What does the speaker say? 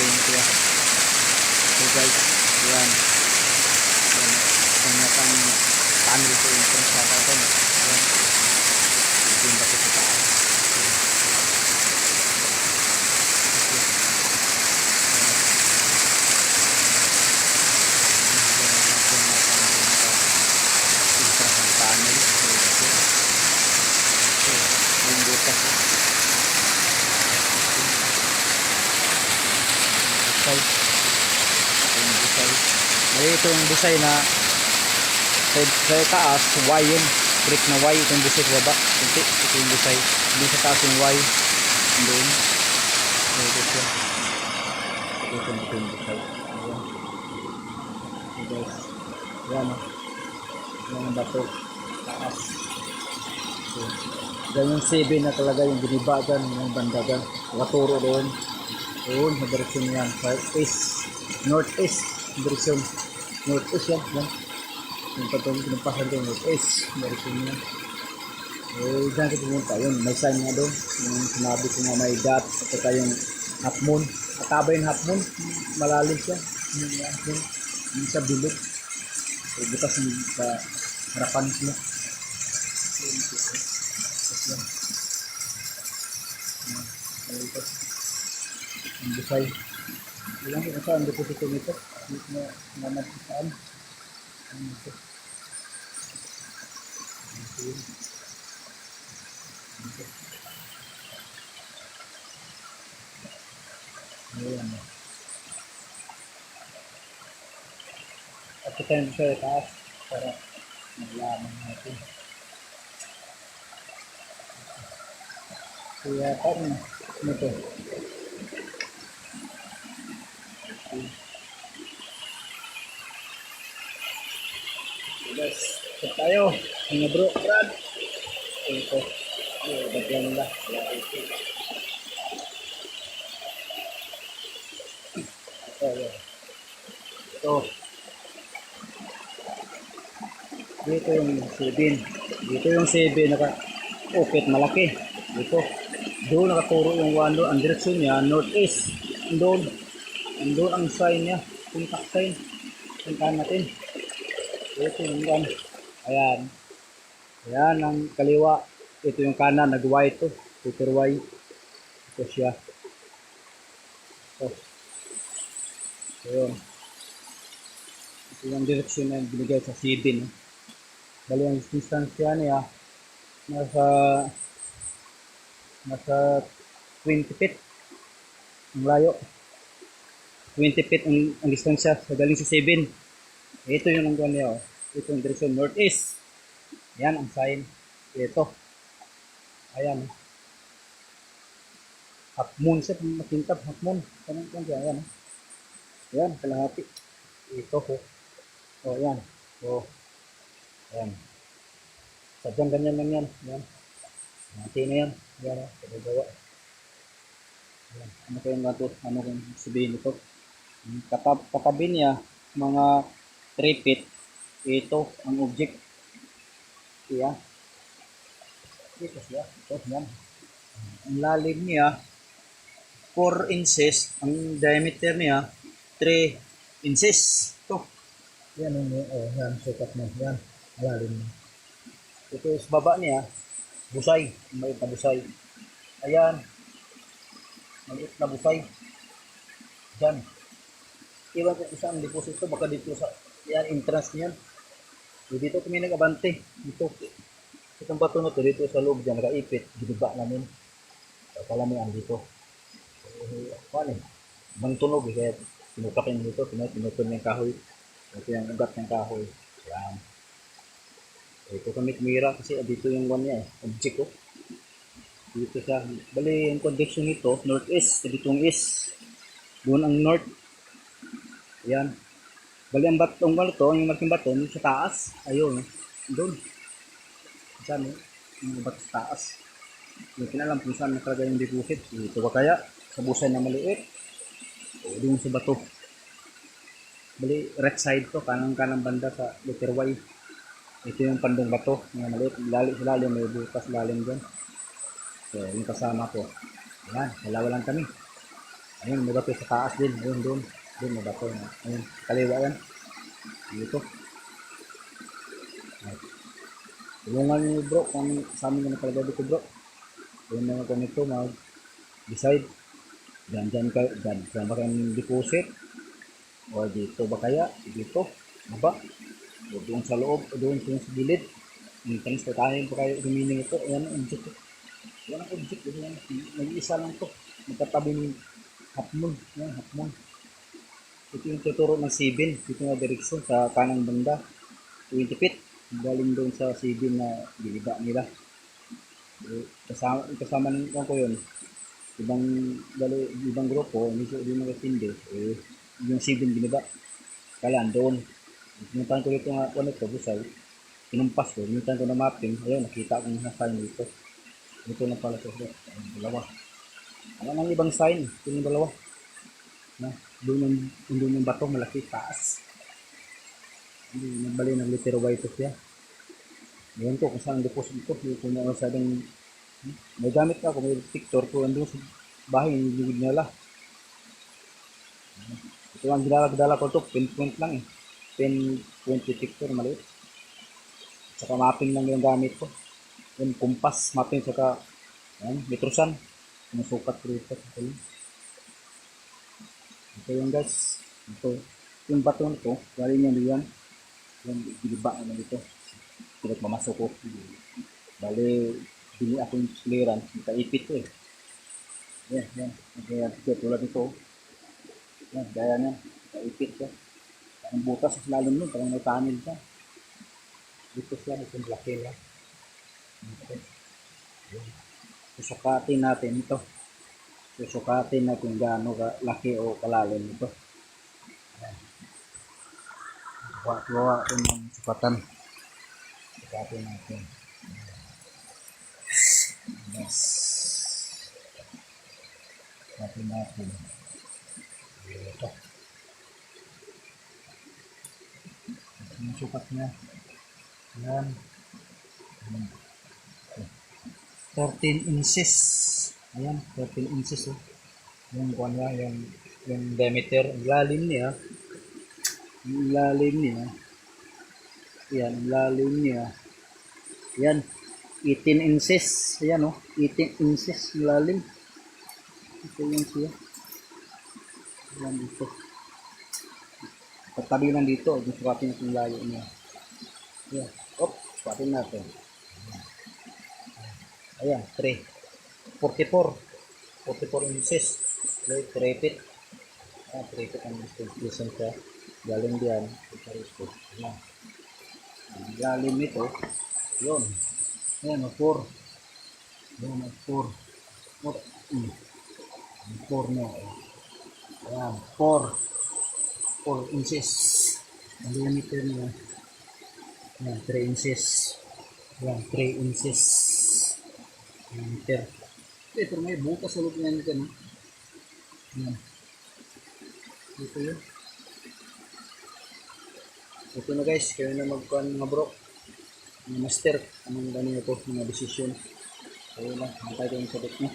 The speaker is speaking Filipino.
yung kaya. So guys, yan. Yan pang tunnel ko yung entrance sa atin. Yan. Ito yung bato sa taas. Ito yung busay na sa taas, Y yun. Brick na Y. Ito yung busay sa baba. Ito yung busay. Hindi sa taas yung Y. Doon. Ito siya. Ito yung busay. Ayan. So guys. Ayan o. Ayan ang bato. Taas. So, ganyan 7 na talaga yung biniba dyan. Yung banda dyan. Nakaturo doon. Doon. Sa direksyon yan. East. North-east. Direksyon. North-east yan. Yung patong pinapasan doon. North-east. Direksyon yan. Eh, dyan kita pumunta. Yun. May sign nga doon. Yung sinabi ko nga may dot. At saka yung half moon. Ataba yung half moon. Malalim siya. Yung sa bilog. So, bukas yung sa harapan siya. Yan. Ito. Ang busay. Ilang ko saan deposito nito. Dito na naman saan. Ito. Ayan. At ito yung sa taas para maglaman natin. Kaya paano ito? Guys, ito tayo mga bro, Brad. Ito bagyan nila. Ito dito yung 7. Dito yung 7 naka-opit malaki. Dito doon nakaturo yung 1 doon. Ang direksyon niya north-east. Doon ang sign niya, contact sign. Tingnan natin. Ito yung yan. Ayan ang kaliwa. Ito yung kanan, nag-Y ito. Super Y. Ito siya. Ito. Ayun. Ito yung direksyon na binigay sa 7. Bali ang distansya niya nasa 20 feet. Ang layo. 20 feet ang distansya sa galing sa 7. Ito yung ang niya. Ito yung direksyon northeast. Yan ang sign. Ito. Ayan. Half moon siya. Makintab. Half moon. Ayan. Ayan. Kalahati. Ito po. O yan. O. Ayan. Sadyang ganyan lang yan. Ayan. Mati na yan. Ayan. Pagagawa. Ayan. Ano kayong gato? Ano kayong sabihin ito? Katabi niya mga 3 feet. Ito ang object. Siya. Ito siya. Ito yan. Ang lalim niya 4 inches. Ang diameter niya 3 inches. Ito. Yan ang yan. Sukat mo. Yan. Ang lalim niya. Ito sa baba niya. Busay. May busay. Ayan. Maliit na busay. Diyan. Iwan ko isa ang deposito. Baka dito sa yan, entrance niyan. Dito kami nag-abante. Dito. Itong bato na to dito sa loob dyan. Nakaipit. Gidiba namin. Palamihan dito. Ano eh. Bang tunog eh. Kaya pinukapin dito. Pinutun yung kahoy. Ito yung ugat ng kahoy. Yan. Ito kami kumira kasi dito yung one niya eh. Object ko. Dito siya. Bali yung condition nito. North-east. Dito yung east. Doon ang north. Yan. Bali ang batong ito. Yung malaking bato. Yung sa taas. Ayun. Doon. Saan eh. Yung bato sa taas. Yung pinalam kung saan nakalagay yung deposit. Ito ba kaya? Sa busay na maliit. O doon sa bato. Bali right side to. Kanang banda sa letter Y. Ito yung pandong bato. Yung maliit. Lalim. May bukas lalim dyan. So yung kasama ko. Ayan. Dalawa lang kami. Ayun, may bato sa taas din. Ayun, doon. Doon, may bato. Ayun, kaliwa yan. Dito. Ay, tulungan niyo bro, kung sa amin na nakalagay dito bro. Ayun na kung ito, mag-decide. Dyan kayo, dyan ba kayong deposit? O dito ba kaya? Dito? Baba? O doon sa loob? O doon sa gilid? Minsan sa tayo pa kayo rumining ito. Ayan ang object. Ayan ang object. Nag-iisa lang to. Magkatabi ng half moon. Ayan, half moon. Ito yung tuturo ng Sibin. Ito nga direksyon sa kanang banda. 20 feet. Galing doon sa Sibin na giliba nila. Kasama ng ko yun. Ibang grupo, hindi nakatindi. Yung Sibin giliba. Kaya doon. Pinuntahan ko dito nga ako nito, Busay. Pinumpas ko. Pinuntahan ko na mapping. Ayun, nakita ko yung sign dito. Ito na pala ito. Dalawa. Ano ang ibang sign? Ito yung dalawa. Na, doon yung bato, malaki, taas. Hindi, nagbali ng litero Y ito siya. Ngayon ko kung saan ang deposit ito. Kung ano sa ading, may gamit ka, kung may picture ko, andun sa bahay, hindi nila. Ito ang ginala ko ito, pinpoint lang eh. 10-20 picture, maliit. Saka mapping lang yung gamit ko. Yung kumpas, mapping, saka metrosan. Sinusukat ko dito. Ito yung guys. Ito. Yung bato nito, galing yan diyan. Yung giliba naman dito. Pinagmamasok ko. Bali, pili ako yung clearance. Nakaipit ko eh. Yan. Kaya tulad ito. Yan, gaya niya. Nakaipit ko. Ang butas sa lalong nun, parang may panel ka. Dito siya, itong laki lang. Susukatin natin ito. Susukatin natin gaano laki o kalalim ito. Gawa ito ng sukatan. Sukatin natin. Yes. Sukatin natin. Ito. Yung sukat niya. Yan. 13 inches. Ayan, 13 inches oh. Yung kuha niya, yung diameter, ang lalim niya. Yung lalim niya. Yan, ang lalim niya. Yan, 18 inches. Ayan oh, 18 inches yung lalim. Ito yan siya. Ayan dito. Pagtabi lang dito, sukatin natin yung layo niya. Ayan, sukatin natin. Ayan, 44 inches. 3 feet. 3 feet ang distribution siya. Galing diyan. Ayan. Ang galing nito, yun. Ayan, 4. Ayan, 4. 4 na. Ayan, 4 inches. Ang diameter niya. Ayan, 3 inches. Ayan, 3 inches. Meter. Pero may bukas sa loob niya nito, no? Ayan. Ito yun. Ito na guys, kayo na magkuhan mga bro. Mga master, anong ganyan ito, mga decision. Kaya lang, hantay ko yung sagot niya.